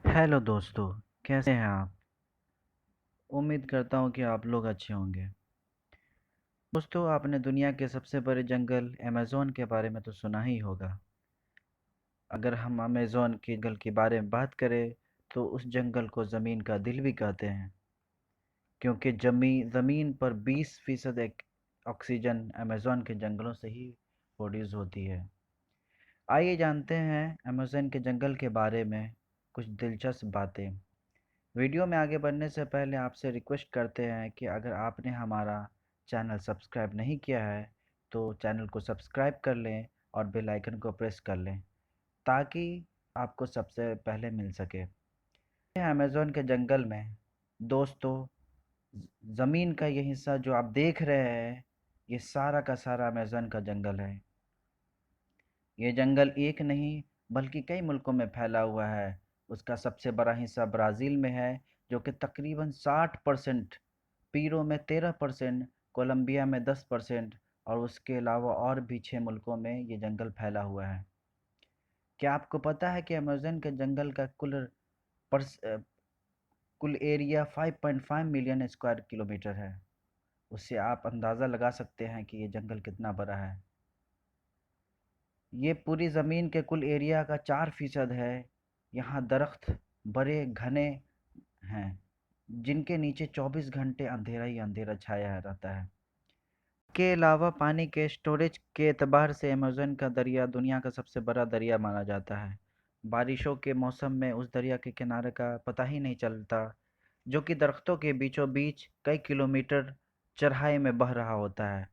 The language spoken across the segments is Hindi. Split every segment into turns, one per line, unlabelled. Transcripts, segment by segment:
हेलो दोस्तों, कैसे हैं आप? उम्मीद करता हूँ कि आप लोग अच्छे होंगे। दोस्तों, आपने दुनिया के सबसे बड़े जंगल अमेज़न के बारे में तो सुना ही होगा। अगर हम अमेज़न के जंगल के बारे में बात करें, तो उस जंगल को ज़मीन का दिल भी कहते हैं, क्योंकि ज़मीन पर 20% एक ऑक्सीजन अमेज़न के जंगलों से ही प्रोड्यूस होती है। आइए जानते हैं अमेज़न के जंगल के बारे में कुछ दिलचस्प बातें। वीडियो में आगे बढ़ने से पहले आपसे रिक्वेस्ट करते हैं कि अगर आपने हमारा चैनल सब्सक्राइब नहीं किया है तो चैनल को सब्सक्राइब कर लें और बेल आइकन को प्रेस कर लें ताकि आपको सबसे पहले मिल सके। अमेज़न के जंगल में दोस्तों, ज़मीन का ये हिस्सा जो आप देख रहे हैं, ये सारा का सारा अमेज़न का जंगल है। ये जंगल एक नहीं बल्कि कई मुल्कों में फैला हुआ है। उसका सबसे बड़ा हिस्सा ब्राज़ील में है, जो कि तकरीबन 60%, पीरू में 13%, कोलंबिया में 10% और उसके अलावा और भी 6 मुल्कों में ये जंगल फैला हुआ है। क्या आपको पता है कि अमेज़न के जंगल का कुल एरिया 5.5 मिलियन स्क्वायर किलोमीटर है? उससे आप अंदाज़ा लगा सकते हैं कि ये जंगल कितना बड़ा है। ये पूरी ज़मीन के कुल एरिया का 4% है। यहाँ दरख्त बड़े घने हैं, जिनके नीचे 24 घंटे अंधेरा ही अंधेरा छाया रहता है। के अलावा पानी के स्टोरेज के एतबार से अमेज़न का दरिया दुनिया का सबसे बड़ा दरिया माना जाता है। बारिशों के मौसम में उस दरिया के किनारे का पता ही नहीं चलता, जो कि दरख्तों के बीचों बीच कई किलोमीटर चौड़ाई में बह रहा होता है।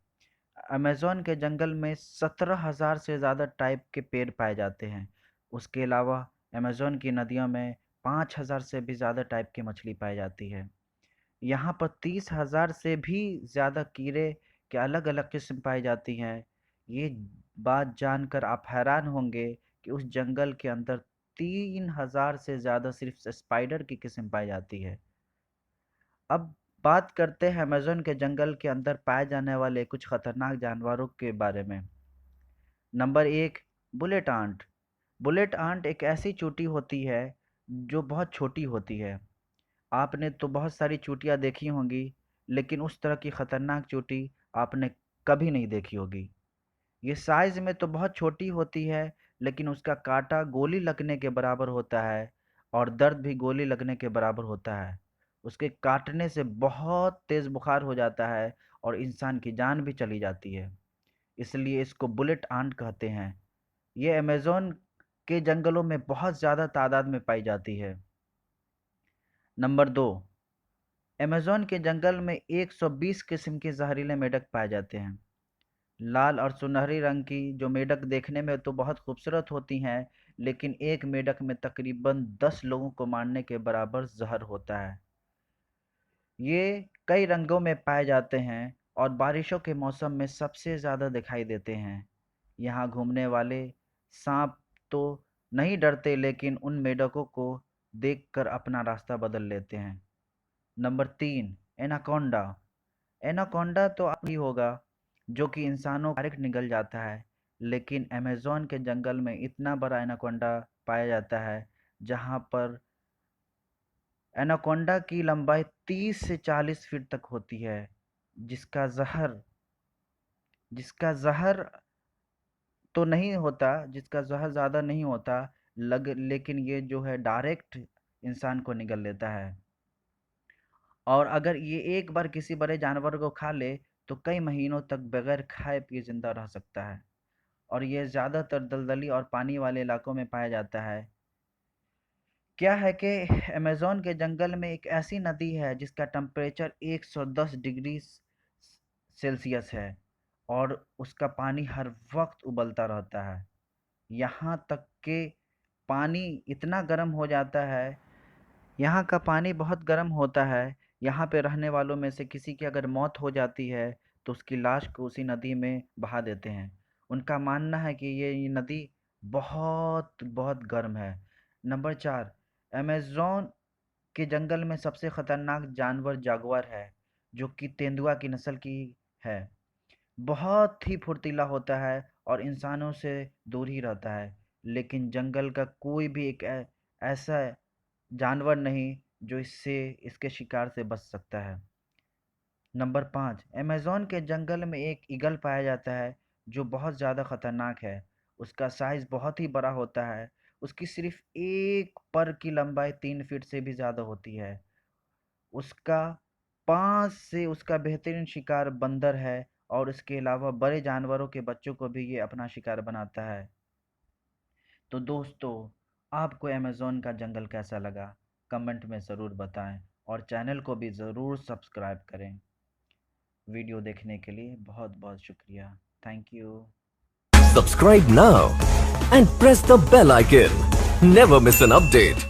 अमेज़न के जंगल में 17,000 से ज़्यादा टाइप के पेड़ पाए जाते हैं। उसके अलावा अमेज़न की नदियों में 5,000 से भी ज़्यादा टाइप की मछली पाई जाती है। यहाँ पर 30,000 से भी ज़्यादा कीड़े के अलग-अलग किस्म पाई जाती हैं। ये बात जानकर आप हैरान होंगे कि उस जंगल के अंदर 3,000 से ज़्यादा सिर्फ स्पाइडर की किस्म पाई जाती है। अब बात करते हैं अमेज़न के जंगल के अंदर पाए जाने वाले कुछ खतरनाक जानवरों के बारे में। Number 1, bullet ant. Bullet ant एक ऐसी चींटी होती है जो बहुत छोटी होती है। आपने तो बहुत सारी चींटियां देखी होंगी, लेकिन उस तरह की खतरनाक चींटी आपने कभी नहीं देखी होगी। ये साइज में तो बहुत छोटी होती है, लेकिन उसका काँटा गोली लगने के बराबर होता है और दर्द भी गोली लगने के बराबर होता है। उसके काटने से बहुत तेज़ बुखार हो जाता है और इंसान की जान भी चली जाती है। इसलिए इसको बुलेट आंट कहते हैं। ये अमेज़न के जंगलों में बहुत ज़्यादा तादाद में पाई जाती है। नंबर 2, अमेज़न के जंगल में 120 किस्म के जहरीले मेंढक पाए जाते हैं। लाल और सुनहरी रंग की जो मेंढक देखने में तो बहुत खूबसूरत होती हैं, लेकिन एक मेंढक में तकरीबन 10 लोगों को मारने के बराबर जहर होता है। ये कई रंगों में पाए जाते हैं और बारिशों के मौसम में सबसे ज़्यादा दिखाई देते हैं। यहाँ घूमने वाले सांप तो नहीं डरते, लेकिन उन मेंढकों को देखकर अपना रास्ता बदल लेते हैं। Number 3, anaconda. एनाकोंडा तो आप ही होगा, जो कि इंसानों को डायरेक्ट निगल जाता है, लेकिन अमेज़न के जंगल में इतना बड़ा एनाकोंडा पाया जाता है, जहाँ पर एनाकोंडा की लंबाई 30 से 40 फीट तक होती है, जिसका ज़हर जिसका ज़हर तो नहीं होता, जिसका ज़हर ज़्यादा नहीं होता, लेकिन ये जो है डायरेक्ट इंसान को निगल लेता है। और अगर ये एक बार किसी बड़े जानवर को खा ले, तो कई महीनों तक बगैर खाए पिए ज़िंदा रह सकता है। और ये ज़्यादातर दलदली और पानी वाले इलाकों में पाया जाता है। क्या है कि अमेज़न के जंगल में एक ऐसी नदी है जिसका टेम्परेचर 110 डिग्री सेल्सियस है और उसका पानी हर वक्त उबलता रहता है। यहाँ तक कि पानी इतना गर्म हो जाता है, यहाँ का पानी बहुत गर्म होता है। यहाँ पे रहने वालों में से किसी की अगर मौत हो जाती है, तो उसकी लाश को उसी नदी में बहा देते हैं। उनका मानना है कि ये नदी बहुत बहुत गर्म है। नंबर 4, अमेज़न के जंगल में सबसे खतरनाक जानवर जागुआर है, जो कि तेंदुआ की नस्ल की है। बहुत ही फुर्तीला होता है और इंसानों से दूर ही रहता है, लेकिन जंगल का कोई भी एक ऐसा जानवर नहीं जो इसके शिकार से बच सकता है। नंबर 5, अमेज़न के जंगल में एक ईगल पाया जाता है जो बहुत ज़्यादा खतरनाक है। उसका साइज़ बहुत ही बड़ा होता है। उसकी सिर्फ एक पर की लंबाई 3 फीट से भी ज़्यादा होती है। उसका 5 से उसका बेहतरीन शिकार बंदर है और इसके अलावा बड़े जानवरों के बच्चों को भी ये अपना शिकार बनाता है। तो दोस्तों, आपको अमेज़न का जंगल कैसा लगा? कमेंट में ज़रूर बताएं और चैनल को भी ज़रूर सब्सक्राइब करें। वीडियो देखने के लिए बहुत बहुत शुक्रिया। Thank you.
Subscribe now and press the bell icon. Never miss an update.